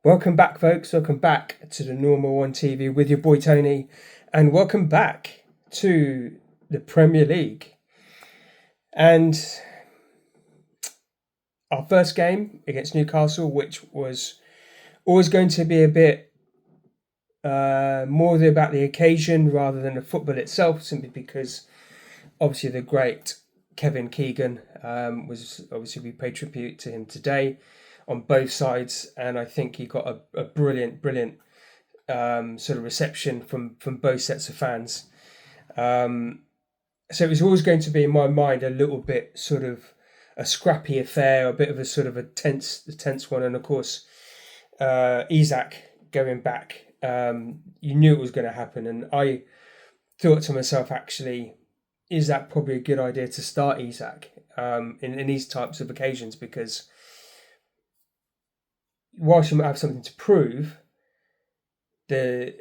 Welcome back, folks. Welcome back to the Normal One TV with your boy Tony, and welcome back to the Premier League. And our first game against Newcastle, which was always going to be a bit more about the occasion rather than the football itself, simply because obviously the great Kevin Keegan was obviously we pay tribute to him today on both sides, and I think he got a brilliant sort of reception from both sets of fans. So it was always going to be in my mind a little bit sort of a scrappy affair, a bit of a sort of a tense one, and of course Isak going back, you knew it was going to happen, and I thought to myself, actually, is that probably a good idea to start Isak in these types of occasions? Because whilst you might have something to prove, a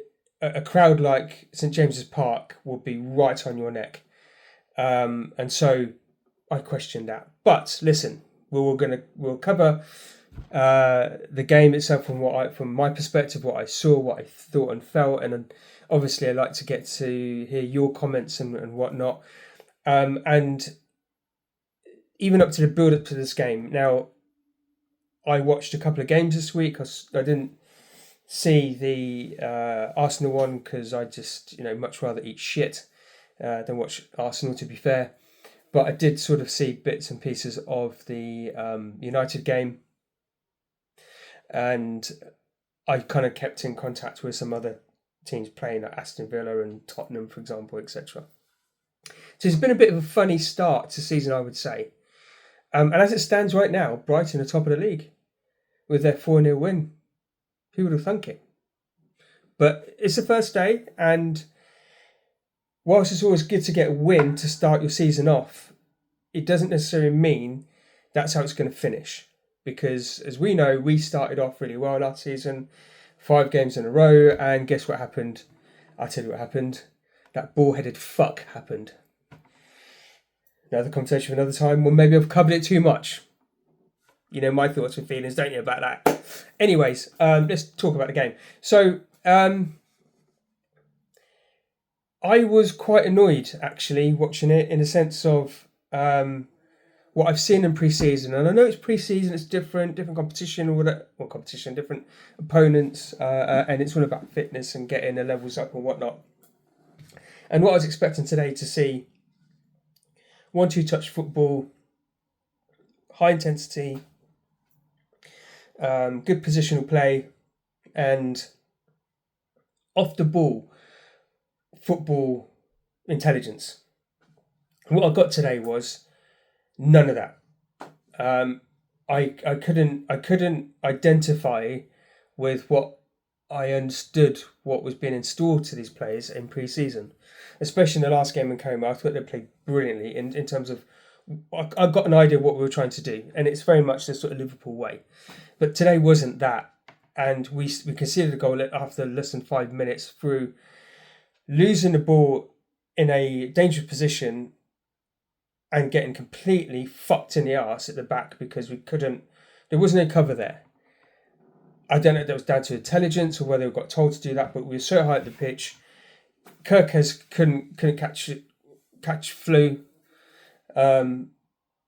crowd like St James's Park will be right on your neck, and so I questioned that. But listen, we'll cover the game itself from my perspective, what I saw, what I thought and felt, and obviously I like to get to hear your comments and whatnot, and even up to the build up to this game. Now, I watched a couple of games this week. I didn't see the Arsenal one because I just, much rather eat shit than watch Arsenal, to be fair. But I did sort of see bits and pieces of the United game. And I kind of kept in contact with some other teams playing, like Aston Villa and Tottenham, for example, etc. So it's been a bit of a funny start to the season, I would say. And as it stands right now, Brighton are top of the league with their 4-0 win. Who would have thunk it? But it's the first day, and whilst it's always good to get a win to start your season off, it doesn't necessarily mean that's how it's going to finish. Because as we know, we started off really well last season, 5 games in a row, and guess what happened? I'll tell you what happened. That ball-headed fuck happened. Another conversation for another time. Well, maybe I've covered it too much. You know my thoughts and feelings, don't you, about that? Anyways, let's talk about the game. So, I was quite annoyed, actually, watching it, in the sense of what I've seen in pre-season. And I know it's pre-season, it's different competition, competition, different opponents, and it's all about fitness and getting the levels up and whatnot. And what I was expecting today to see, 1-2 touch football, high intensity, good positional play, and off the ball football intelligence. What I got today was none of that. I couldn't identify with what I understood what was being installed to these players in pre-season, especially in the last game in Como. I thought they played brilliantly in terms of, I got an idea of what we were trying to do, and it's very much the sort of Liverpool way. But today wasn't that, and we conceded a goal after less than 5 minutes through losing the ball in a dangerous position and getting completely fucked in the arse at the back because there was no cover there. I don't know if that was down to intelligence or whether we got told to do that, but we were so high at the pitch. Kirkes couldn't catch flu.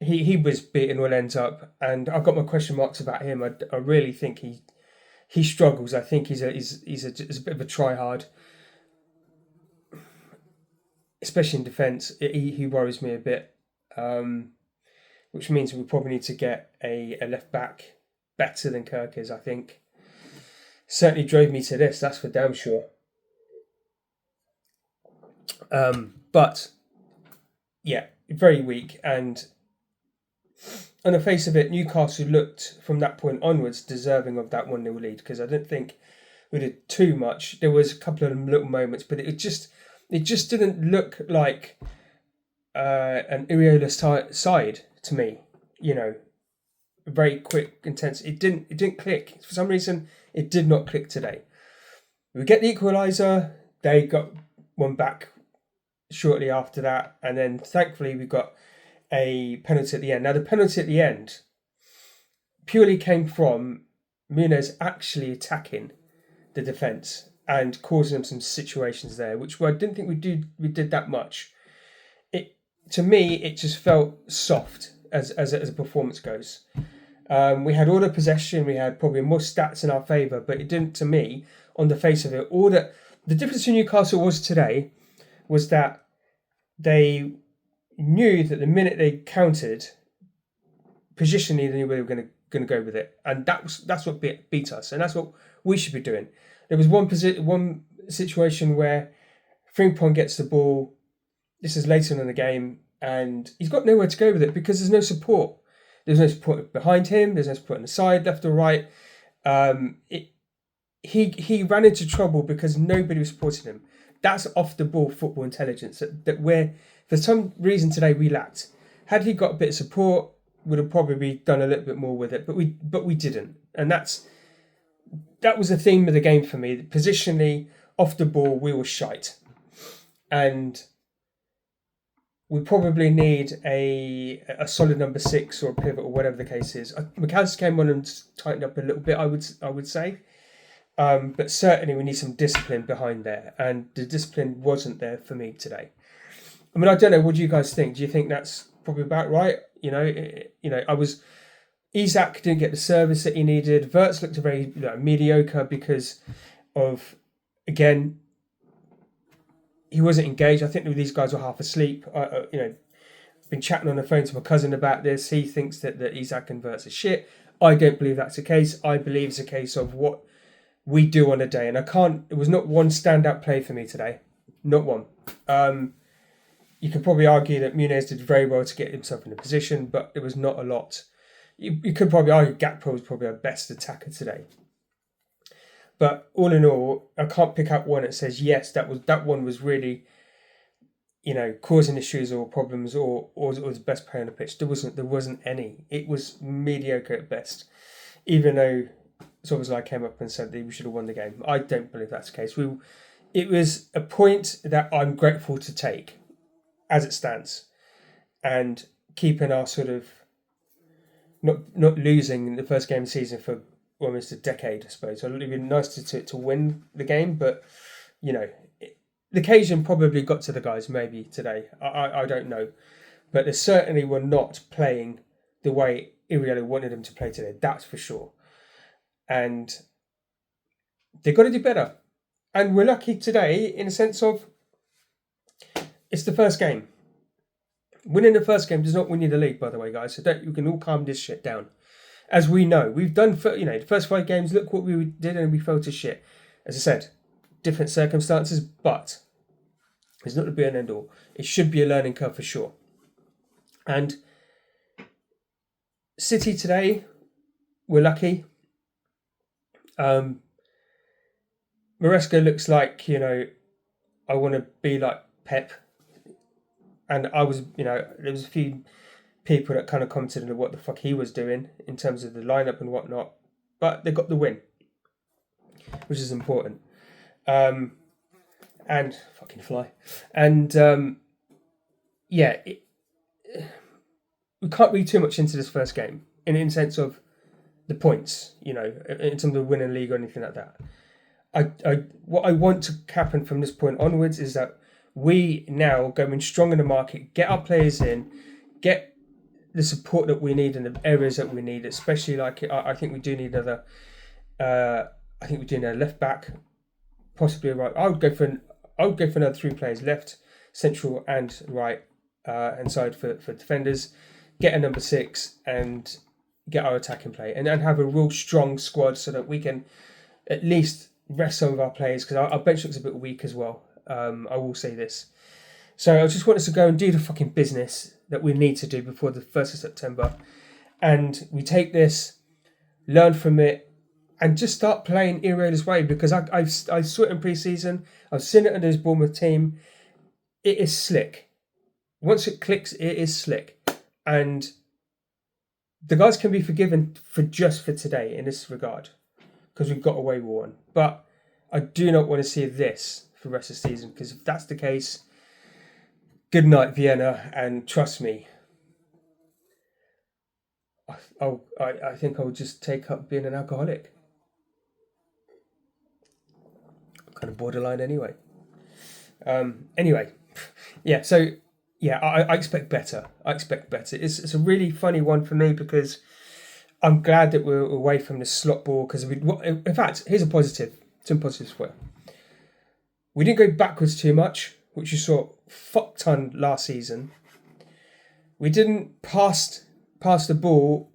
He was beating all ends up, and I've got my question marks about him. I really think he struggles. I think he's a bit of a try-hard, especially in defence. He worries me a bit, which means we probably need to get a left back better than Kirkes, I think. Certainly drove me to this, that's for damn sure. But yeah, very weak, and on the face of it, Newcastle looked from that point onwards deserving of that 1-0 lead, because I didn't think we did too much. There was a couple of little moments, but it just didn't look like an Iraola side to me. Very quick, intense. It didn't click for some reason. It did not click today. We get the equaliser. They got one back shortly after that, and then thankfully we got a penalty at the end. Now the penalty at the end purely came from Muniz actually attacking the defence and causing them some situations there, which I didn't think we did that much. To me, it just felt soft as a performance goes. We had all the possession, we had probably more stats in our favour, but it didn't, to me, on the face of it. The difference in Newcastle was today was that they knew that the minute they countered, positionally they knew where they were going to go with it, and that's what beat us, and that's what we should be doing. There was one situation where Frimpong gets the ball. This is later on in the game, and he's got nowhere to go with it because there's no support. There's no support behind him. There's no support on the side, left or right. He ran into trouble because nobody was supporting him. That's off the ball football intelligence that we're, for some reason today, we lacked. Had he got a bit of support, would have probably done a little bit more with it, but we didn't, and that was the theme of the game for me. Positionally, off the ball, we were shite, and we probably need a solid number 6 or a pivot or whatever the case is. McAllister came on and tightened up a little bit, I would say. But certainly we need some discipline behind there, and the discipline wasn't there for me today. I mean, I don't know. What do you guys think? Do you think that's probably about right? Isak didn't get the service that he needed. Wirtz looked very mediocre because of, again, he wasn't engaged. I think these guys were half asleep. Been chatting on the phone to my cousin about this. He thinks that Isak and Wirtz are shit. I don't believe that's the case. I believe it's a case of what we do on a day. And it was not one standout play for me today. Not one. You could probably argue that Muniz did very well to get himself in a position, but there was not a lot. You could probably argue Gakpo was probably our best attacker today. But all in all, I can't pick out one that says, yes, that one was really, causing issues or problems or was the best player on the pitch. There wasn't any. It was mediocre at best. Even though it's obviously I came up and said that we should have won the game. I don't believe that's the case. It was a point that I'm grateful to take as it stands, and keeping our sort of not losing in the first game of the season for almost a decade, I suppose. It would have been nice to win the game, but the occasion probably got to the guys maybe today. I don't know, but they certainly were not playing the way Iriello wanted them to play today. That's for sure, and they've got to do better. And we're lucky today in a sense of it's the first game. Winning the first game does not win you the league, by the way, guys. So you can all calm this shit down. As we know, we've done the first 5 games. Look what we did, and we fell to shit. As I said, different circumstances, but it's not the be and end all. It should be a learning curve for sure. And City today, we're lucky. Maresca looks like I want to be like Pep. And I was, there was a few people that kind of commented on what the fuck he was doing in terms of the lineup and whatnot. But they got the win, which is important. And fucking fly. And we can't read too much into this first game in sense of the points, in terms of winning league or anything like that. What I want to happen from this point onwards is that we now go in strong in the market, get our players in, get the support that we need in the areas that we need, especially I think we do need another. I think we do need a left back, possibly a right. I would go for another 3 players, left, central, and right hand side for defenders. Get a number 6 and get our attacking play, and have a real strong squad so that we can at least rest some of our players, because our bench looks a bit weak as well. I will say this. So I just want us to go and do the fucking business that we need to do before the 1st of September. And we take this, learn from it, and just start playing Iriello's way, because I saw it in pre-season. I've seen it under his Bournemouth team. It is slick. Once it clicks, it is slick. And the guys can be forgiven for today in this regard, because we've got away with one. But I do not want to see this for the rest of the season, because if that's the case, good night, Vienna, and trust me, I think I would just take up being an alcoholic. of borderline anyway. Anyway, yeah. So yeah, I expect better. I expect better. It's a really funny one for me because I'm glad that we're away from the slot ball because in fact, here's a positive. Some positives for you. We didn't go backwards too much, which you saw fuck ton last season. We didn't pass the ball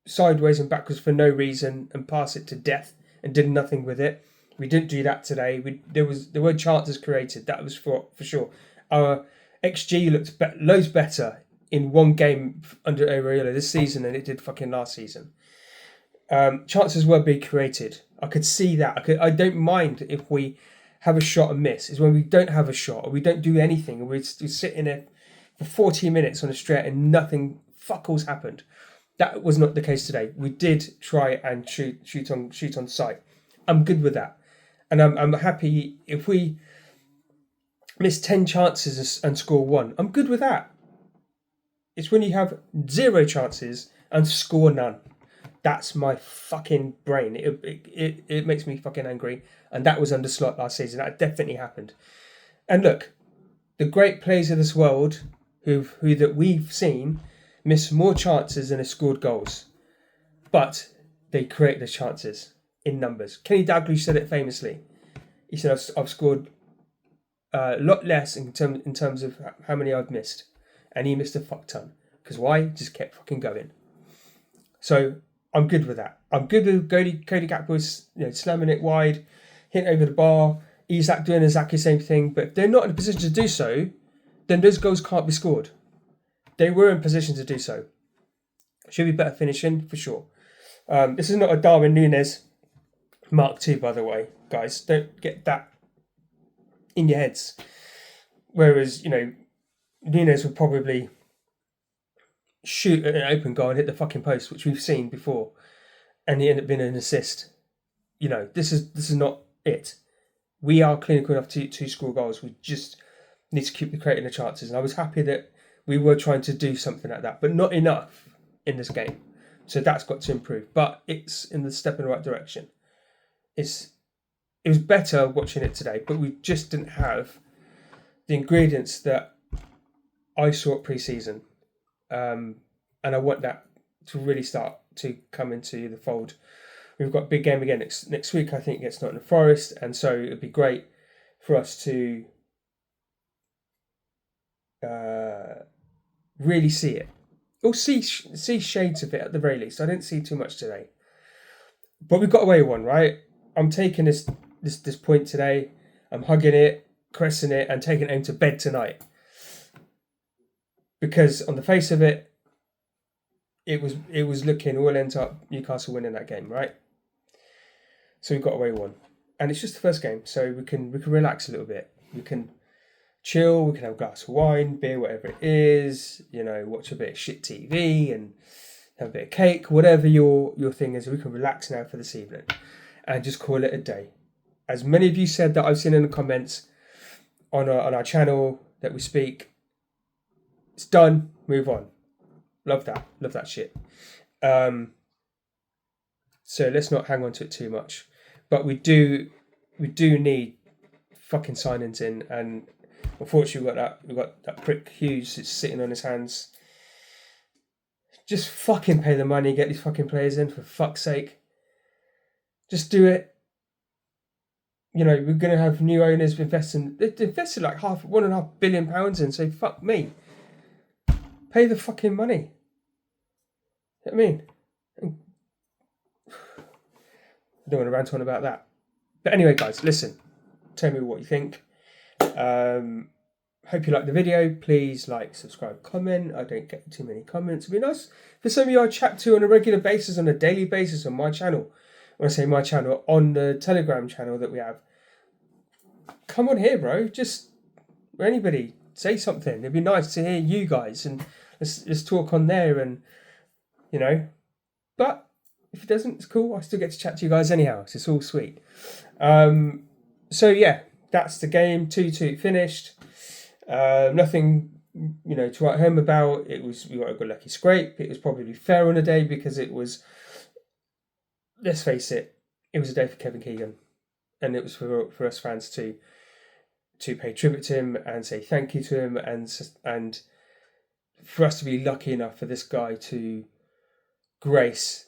sideways and backwards for no reason and pass it to death and did nothing with it. We didn't do that today. There were chances created. That was for sure. Our XG looked loads better in one game under Areola this season than it did fucking last season. Chances were being created. I could see that. I don't mind if we have a shot and miss. Is when we don't have a shot or we don't do anything and we sit in it for 40 minutes on a straight and nothing, fuck all's happened. That was not the case today. We did try and shoot on sight. I'm good with that. And I'm happy if we miss 10 chances and score 1. I'm good with that. It's when you have 0 chances and score none. That's my fucking brain. It makes me fucking angry. And that was under Slot last season. That definitely happened. And look, the great players of this world who that we've seen miss more chances than have scored goals. But they create the chances in numbers. Kenny Dalglish said it famously. He said, I've scored a lot less in terms of how many I've missed. And he missed a fuck ton. Because why? He just kept fucking going. So I'm good with that. I'm good with Cody Gakpo slamming it wide, hitting over the bar. Isak doing exactly the same thing. But if they're not in a position to do so, then those goals can't be scored. They were in position to do so. Should be better finishing, for sure. This is not a Darwin Núñez Mark II, by the way, guys. Don't get that in your heads. Whereas, Núñez would probably shoot at an open goal and hit the fucking post, which we've seen before, and he ended up being an assist. This is not it. We are clinical enough to score goals. We just need to keep creating the chances. And I was happy that we were trying to do something like that, but not enough in this game. So that's got to improve. But it's in the step in the right direction. It was better watching it today, but we just didn't have the ingredients that I saw at pre-season. And I want that to really start to come into the fold. We've got a big game again next week, I think, against Nottingham Forest. And so it'd be great for us to really see it. Or see shades of it at the very least. I didn't see too much today. But we got away with one, right? I'm taking this point today. I'm hugging it, caressing it, and taking it home to bed tonight. Because on the face of it, it was looking all ends up Newcastle winning that game, right? So we got away with one. And it's just the first game, so we can relax a little bit. We can chill, we can have a glass of wine, beer, whatever it is, watch a bit of shit TV and have a bit of cake, whatever your thing is. We can relax now for this evening and just call it a day. As many of you said that I've seen in the comments on our channel that we speak, it's done, move on. Love that shit. So let's not hang on to it too much. But we do need fucking signings in, and unfortunately we've got that prick Hughes that's sitting on his hands. Just fucking pay the money, get these fucking players in, for fuck's sake. Just do it. We're going to have new owners investing. They've invested like £1.5 billion in, so fuck me. Pay the fucking money. You know what I mean? I don't want to rant on about that. But anyway, guys, listen. Tell me what you think. Hope you like the video. Please like, subscribe, comment. I don't get too many comments. It'd be nice for some of you I chat to on a regular basis, on a daily basis on my channel. When I say my channel, on the Telegram channel that we have. Come on here, bro. Just anybody say something. It'd be nice to hear you guys, and let's talk on there, and But if it doesn't, it's cool. I still get to chat to you guys anyhow. So it's all sweet. So yeah, that's the game. 2-2 finished. Nothing, to write home about. We got a good lucky scrape. It was probably fair on the day because it was. Let's face it. It was a day for Kevin Keegan. and it was for us fans to pay tribute to him and say thank you to him, and for us to be lucky enough for this guy to grace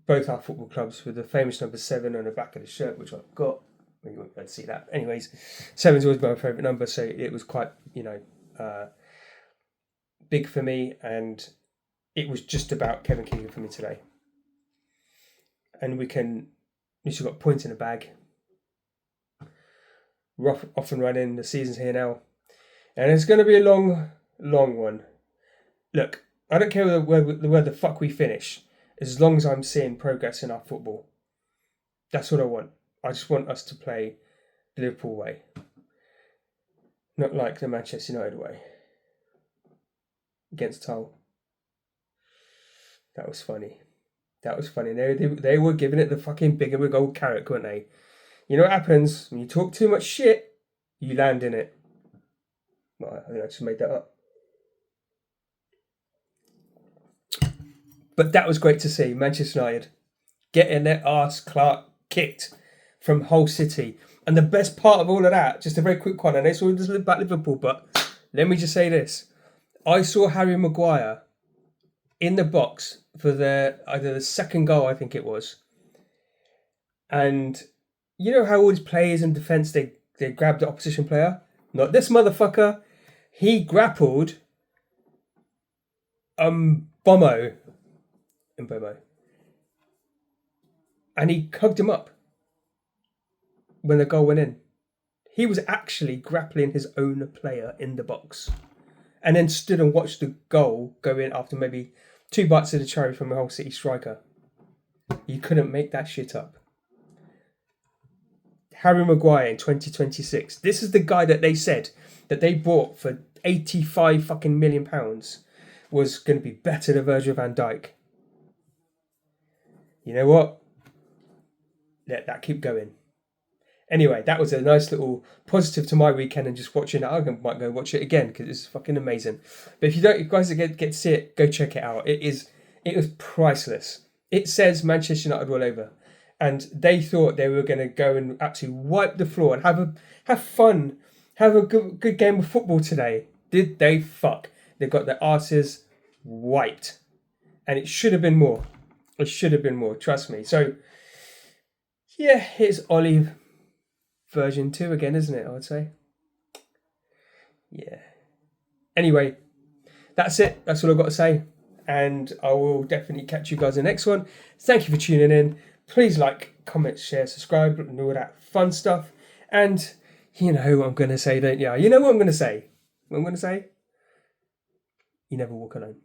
both our football clubs with the famous number 7 on the back of the shirt, which I've got. You won't be able to see that. Anyways, 7's always my favourite number, so it was quite, big for me, and it was just about Kevin Keegan for me today. And we can, at least we've got points in the bag. We're off and running. The season's here now, and it's going to be a long one. Look, I don't care where the fuck we finish, as long as I'm seeing progress in our football. That's what I want. I just want us to play the Liverpool way, not like the Manchester United way against Hull. That was funny. They were giving it the fucking bigger with gold carrot, weren't they? You know what happens when you talk too much shit? You land in it. Well, I think I just made that up. But that was great to see. Manchester United getting their arse kicked from Hull City. And the best part of all of that, just a very quick one, and it's all just about Liverpool, but let me just say this. I saw Harry Maguire in the box for either the second goal, I think it was. And you know how all these players in defence, they grab the opposition player? Not this motherfucker. He grappled Mbomo. And he hugged him up when the goal went in. He was actually grappling his own player in the box, and then stood and watched the goal go in after maybe 2 bites of the cherry from a Hull City striker. You couldn't make that shit up. Harry Maguire in 2026. This is the guy that they said that they bought for 85 fucking million pounds was going to be better than Virgil van Dijk. You know what? Let that keep going. Anyway, that was a nice little positive to my weekend, and just watching it. I might go watch it again because it's fucking amazing. But if you guys get to see it, go check it out. It was priceless. It says Manchester United all over, and they thought they were going to go and absolutely wipe the floor and have fun, have a good game of football today. Did they fuck? They got their asses wiped, and it should have been more. It should have been more. Trust me. So yeah, it's Ollie version 2 again, isn't it? I would say. Yeah. Anyway, that's it. That's all I've got to say. And I will definitely catch you guys in the next one. Thank you for tuning in. Please like, comment, share, subscribe, and all that fun stuff. And you know what I'm going to say, don't you? You know what I'm going to say? What I'm going to say? You never walk alone.